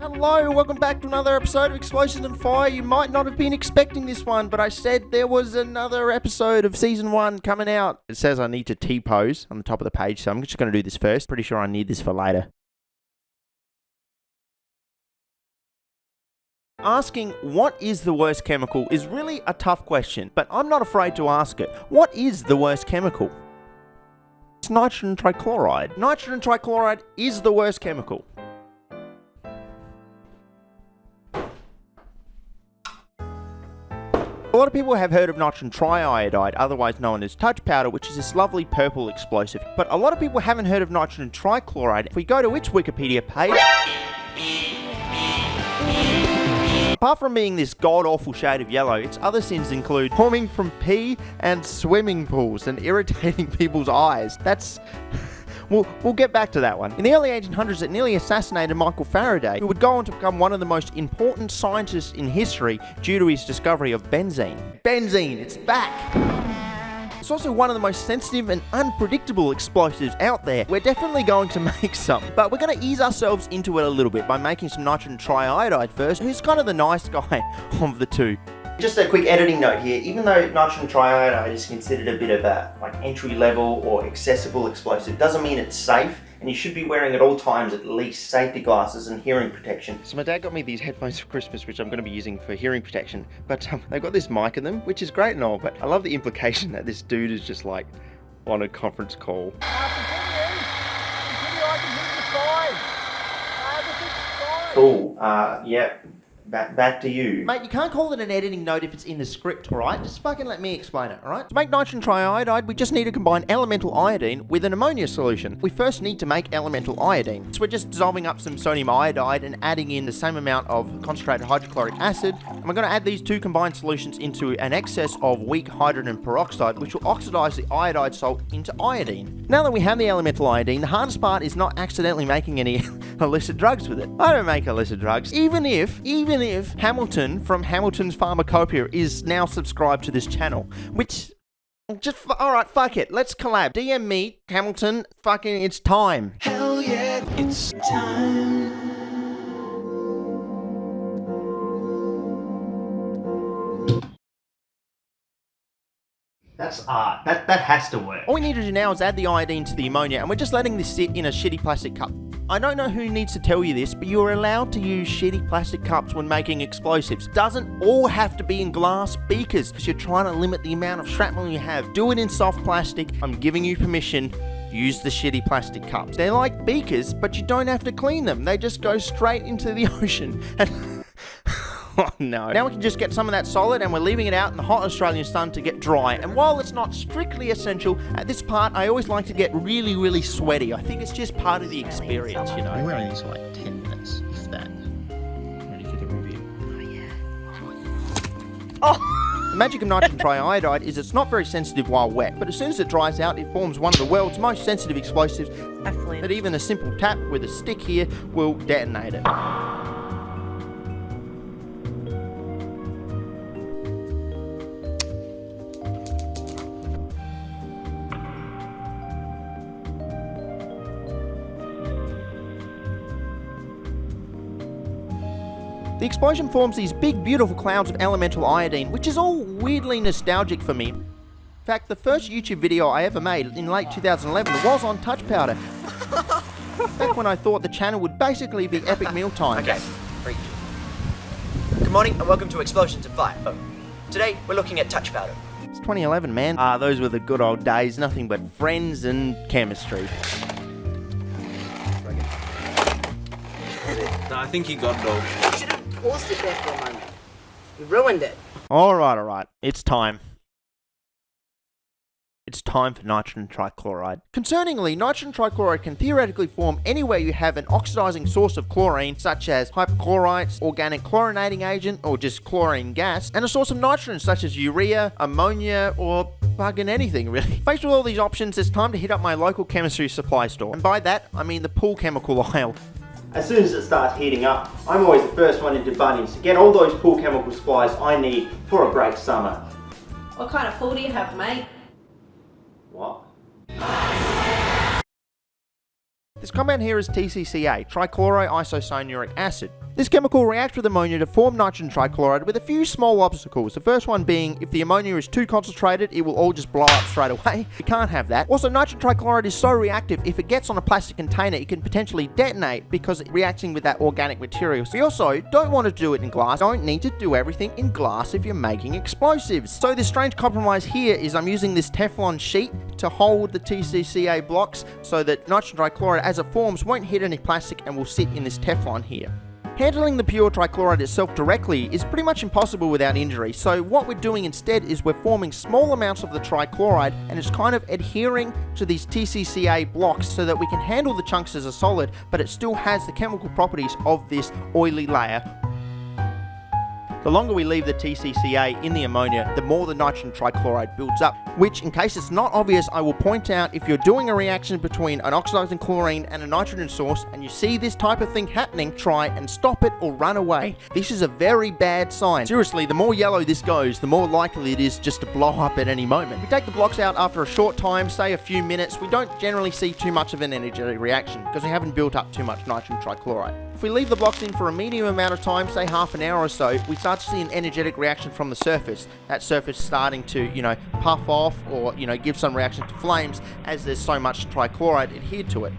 Hello, welcome back to another episode of Explosions and Fire. You might not have been expecting this one, but I said there was another episode of Season 1 coming out. It says I need to T-pose on the top of the page, so I'm just going to do this first. Pretty sure I need this for later. Asking what is the worst chemical is really a tough question, but I'm not afraid to ask it. What is the worst chemical? It's nitrogen trichloride. Nitrogen trichloride is the worst chemical. A lot of people have heard of nitrogen tri-iodide, otherwise known as touch powder, which is this lovely purple explosive. But a lot of people haven't heard of nitrogen trichloride. If we go to its Wikipedia page, apart from being this god-awful shade of yellow, its other sins include forming from pee and swimming pools and irritating people's eyes. That's... We'll get back to that one. In the early 1800s, it nearly assassinated Michael Faraday, who would go on to become one of the most important scientists in history due to his discovery of benzene. Benzene, it's back! It's also one of the most sensitive and unpredictable explosives out there. We're definitely going to make some, but we're going to ease ourselves into it a little bit by making some nitrogen tri-iodide first, who's kind of the nice guy of the two. Just a quick editing note here, even though nitrogen tri-iodide is considered a bit of a entry-level or accessible explosive, doesn't mean it's safe, and you should be wearing at all times at least safety glasses and hearing protection. So my dad got me these headphones for Christmas, which I'm going to be using for hearing protection, but they've got this mic in them, which is great and all, but I love the implication that this dude is just like on a conference call. Cool, yeah. Back to you. Mate, you can't call it an editing note if it's in the script, alright? Just fucking let me explain it, alright? To make nitrogen tri-iodide, we just need to combine elemental iodine with an ammonia solution. We first need to make elemental iodine. So we're just dissolving up some sodium iodide and adding in the same amount of concentrated hydrochloric acid. And we're going to add these two combined solutions into an excess of weak hydrogen peroxide, which will oxidize the iodide salt into iodine. Now that we have the elemental iodine, the hardest part is not accidentally making any illicit drugs with it. I don't make illicit drugs, even if Hamilton from Hamilton's Pharmacopoeia is now subscribed to this channel, which, alright, fuck it, let's collab. DM me, Hamilton, fucking, it's time. Hell yeah, it's time. That's art. That has to work. All we need to do now is add the iodine to the ammonia, and we're just letting this sit in a shitty plastic cup. I don't know who needs to tell you this, but you're allowed to use shitty plastic cups when making explosives. Doesn't all have to be in glass beakers, because you're trying to limit the amount of shrapnel you have. Do it in soft plastic. I'm giving you permission. Use the shitty plastic cups. They're like beakers, but you don't have to clean them. They just go straight into the ocean. And oh no. Now we can just get some of that solid, and we're leaving it out in the hot Australian sun to get dry. And while it's not strictly essential, at this part I always like to get really, really sweaty. I think it's just part of the experience, you know. We're only these for like 10 minutes, if that. Ready for the review? Oh yeah. The magic of nitrogen tri-iodide is it's not very sensitive while wet, but as soon as it dries out, it forms one of the world's most sensitive explosives. That even a simple tap with a stick here will detonate it. The explosion forms these big, beautiful clouds of elemental iodine, which is all weirdly nostalgic for me. In fact, the first YouTube video I ever made in late 2011 was on touch powder. Back when I thought the channel would basically be epic mealtime. Okay, great. Good morning and welcome to Explosions and Fire. Today we're looking at touch powder. It's 2011, man. Those were the good old days. Nothing but friends and chemistry. No, I think you got it all. You should have paused it there for a moment. You ruined it. Alright. It's time. It's time for nitrogen trichloride. Concerningly, nitrogen trichloride can theoretically form anywhere you have an oxidizing source of chlorine, such as hypochlorites, organic chlorinating agent, or just chlorine gas, and a source of nitrogen, such as urea, ammonia, or fucking anything, really. Faced with all these options, it's time to hit up my local chemistry supply store. And by that, I mean the pool chemical aisle. As soon as it starts heating up, I'm always the first one into Bunnings to get all those pool chemical supplies I need for a great summer. What kind of pool do you have, mate? What? This compound here is TCCA, trichloroisocyanuric acid. This chemical reacts with ammonia to form nitrogen trichloride with a few small obstacles. The first one being, if the ammonia is too concentrated, it will all just blow up straight away. You can't have that. Also, nitrogen trichloride is so reactive, if it gets on a plastic container, it can potentially detonate because it's reacting with that organic material. So you also don't want to do it in glass. You don't need to do everything in glass if you're making explosives. So this strange compromise here is I'm using this Teflon sheet to hold the TCCA blocks so that nitrogen trichloride as it forms won't hit any plastic and will sit in this Teflon here. Handling the pure trichloride itself directly is pretty much impossible without injury, so what we're doing instead is we're forming small amounts of the trichloride and it's kind of adhering to these TCCA blocks so that we can handle the chunks as a solid, but it still has the chemical properties of this oily layer. The longer we leave the TCCA in the ammonia, the more the nitrogen trichloride builds up, which, in case it's not obvious, I will point out if you're doing a reaction between an oxidizing chlorine and a nitrogen source and you see this type of thing happening, try and stop it or run away. This is a very bad sign. Seriously, the more yellow this goes, the more likely it is just to blow up at any moment. We take the blocks out after a short time, say a few minutes. We don't generally see too much of an energetic reaction because we haven't built up too much nitrogen trichloride. If we leave the blocks in for a medium amount of time, say half an hour or so, we start to see an energetic reaction from the surface. That surface starting to, puff off or, give some reaction to flames as there's so much trichloride adhered to it.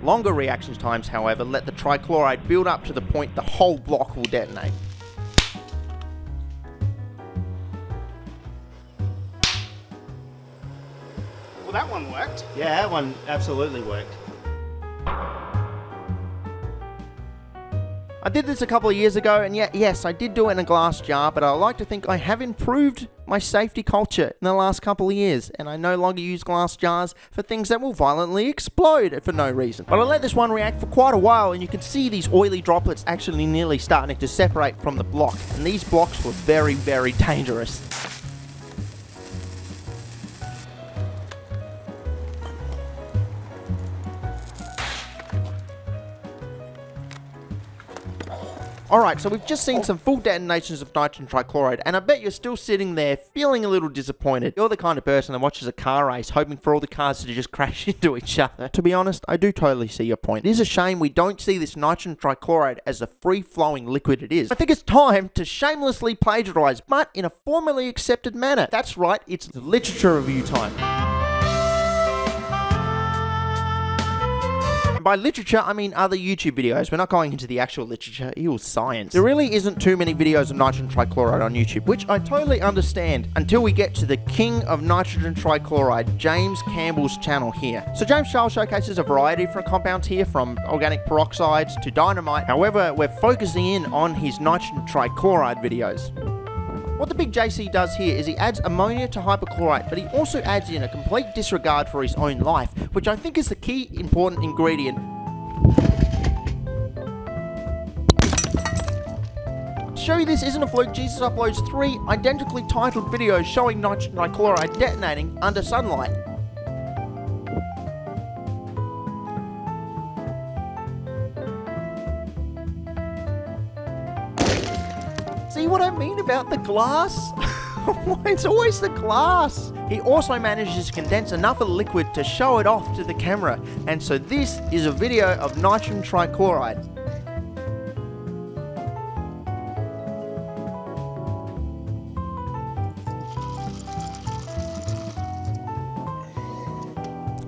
Longer reaction times, however, let the trichloride build up to the point the whole block will detonate. Well, that one worked. Yeah, that one absolutely worked. I did this a couple of years ago, and yes, I did do it in a glass jar, but I like to think I have improved my safety culture in the last couple of years, and I no longer use glass jars for things that will violently explode for no reason. But I let this one react for quite a while, and you can see these oily droplets actually nearly starting to separate from the block, and these blocks were very, very dangerous. Alright, so we've just seen some full detonations of nitrogen trichloride, and I bet you're still sitting there feeling a little disappointed. You're the kind of person that watches a car race hoping for all the cars to just crash into each other. To be honest, I do totally see your point. It is a shame we don't see this nitrogen trichloride as the free-flowing liquid it is. I think it's time to shamelessly plagiarize, but in a formally accepted manner. That's right, it's literature review time. By literature, I mean other YouTube videos. We're not going into the actual literature. Ew, science. There really isn't too many videos of nitrogen trichloride on YouTube, which I totally understand until we get to the king of nitrogen trichloride, James Campbell's channel here. So James Charles showcases a variety of different compounds here, from organic peroxides to dynamite. However, we're focusing in on his nitrogen trichloride videos. What the big JC does here is he adds ammonia to hypochlorite, but he also adds in a complete disregard for his own life, which I think is the key important ingredient. To show you this isn't a fluke, Jesus uploads 3 identically titled videos showing nitrogen trichloride detonating under sunlight. See what I mean about the glass? It's always the glass. He also manages to condense enough of the liquid to show it off to the camera. And so this is a video of nitrogen trichloride.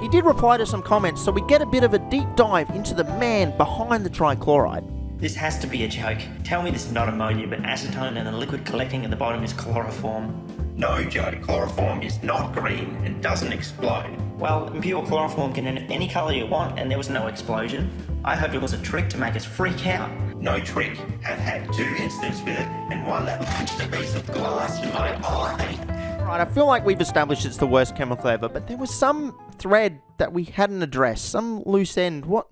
He did reply to some comments, so we get a bit of a deep dive into the man behind the trichloride. This has to be a joke. Tell me this is not ammonia, but acetone and the liquid collecting at the bottom is chloroform. No, Joe, chloroform is not green and doesn't explode. Well, pure chloroform can have any colour you want, and there was no explosion. I hope it was a trick to make us freak out. No trick. I've had 2 incidents with it, and one that punched a piece of glass in my eye. Right, I feel like we've established it's the worst chemical ever, but there was some thread that we hadn't addressed, some loose end. What?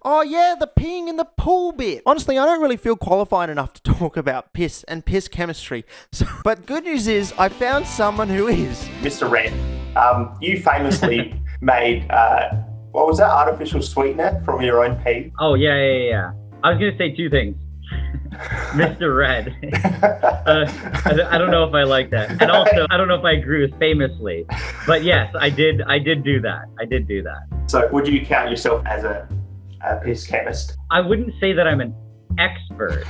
Oh yeah, the peeing in the pool bit. Honestly, I don't really feel qualified enough to talk about piss and piss chemistry. But good news is, I found someone who is. Mr. Red, you famously made, what was that, artificial sweetener from your own pee? Oh, yeah. I was going to say 2 things. Mr. Red. I don't know if I like that. And also, I don't know if I agree with famously. But yes, I did do that. So would you count yourself as a piss chemist? I wouldn't say that I'm an expert,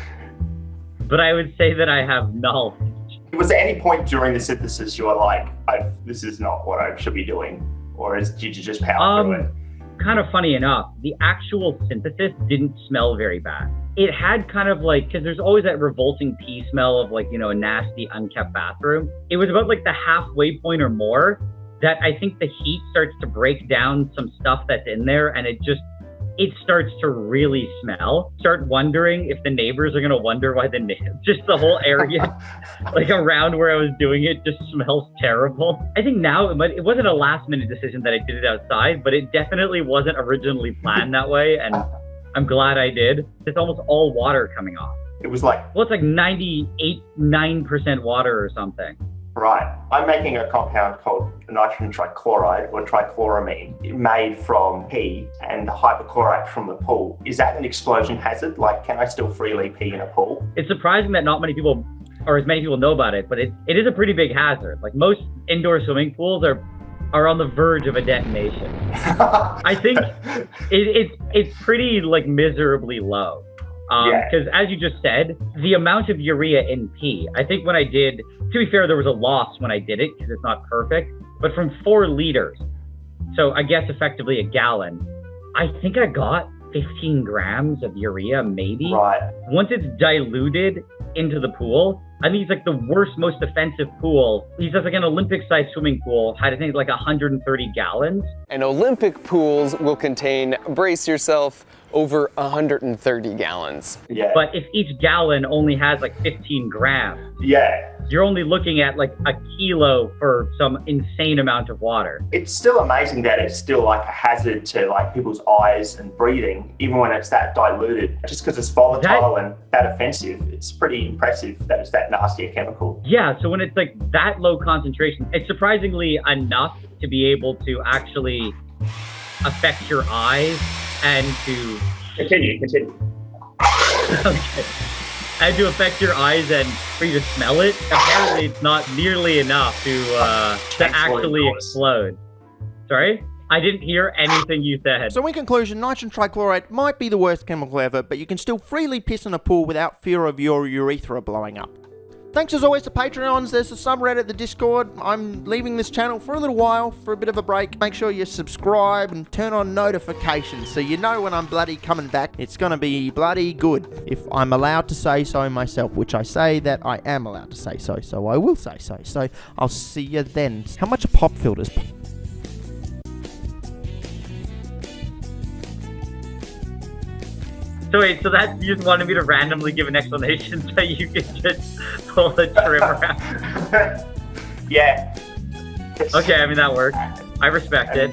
but I would say that I have knowledge. Was there any point during the synthesis you were like, this is not what I should be doing? Or did you just power through it? Kind of funny enough, the actual synthesis didn't smell very bad. It had kind of like, because there's always that revolting pee smell of like, a nasty unkept bathroom. It was about like the halfway point or more that I think the heat starts to break down some stuff that's in there, and it starts to really smell. Start wondering if the neighbors are going to wonder why just the whole area like around where I was doing it just smells terrible. I think now it wasn't a last minute decision that I did it outside, but it definitely wasn't originally planned that way. And I'm glad I did. It's almost all water coming off. It was like... Well, it's like 9% water or something. Right. I'm making a compound called nitrogen trichloride or trichloramine made from pee and the hypochlorite from the pool. Is that an explosion hazard? Like, can I still freely pee in a pool? It's surprising that not many people, or as many people know about it, but it is a pretty big hazard. Like most indoor swimming pools are on the verge of a detonation. I think it's pretty like miserably low. Because as you just said, the amount of urea in pee, I think when I did, to be fair, there was a loss when I did it because it's not perfect, but from 4 liters, so I guess effectively a gallon, I think I got 15 grams of urea, maybe. Right. Once it's diluted into the pool, I think it's like the worst, most offensive pool. He says like an Olympic-sized swimming pool had, I think, like 130 gallons. And Olympic pools will contain, brace yourself, over 130 gallons. Yeah. But if each gallon only has like 15 grams, you're only looking at like a kilo for some insane amount of water. It's still amazing that it's still like a hazard to like people's eyes and breathing, even when it's that diluted. Just because it's volatile and that offensive, it's pretty impressive that it's that nasty a chemical. Yeah, so when it's like that low concentration, it's surprisingly enough to be able to actually affect your eyes and to... Continue. Okay. And to affect your eyes and for you to smell it, apparently it's not nearly enough to actually explode. Sorry? I didn't hear anything you said. So in conclusion, nitrogen trichloride might be the worst chemical ever, but you can still freely piss in a pool without fear of your urethra blowing up. Thanks as always to Patreons. There's a subreddit, the Discord. I'm leaving this channel for a little while, for a bit of a break. Make sure you subscribe and turn on notifications so you know when I'm bloody coming back. It's gonna be bloody good, if I'm allowed to say so myself, which I say that I am allowed to say so, so I will say so. So I'll see you then. How much are pop filters? So wait, so that you just wanted me to randomly give an explanation so you could just pull the trim around? Yeah. Okay, I mean, that worked. I respect it.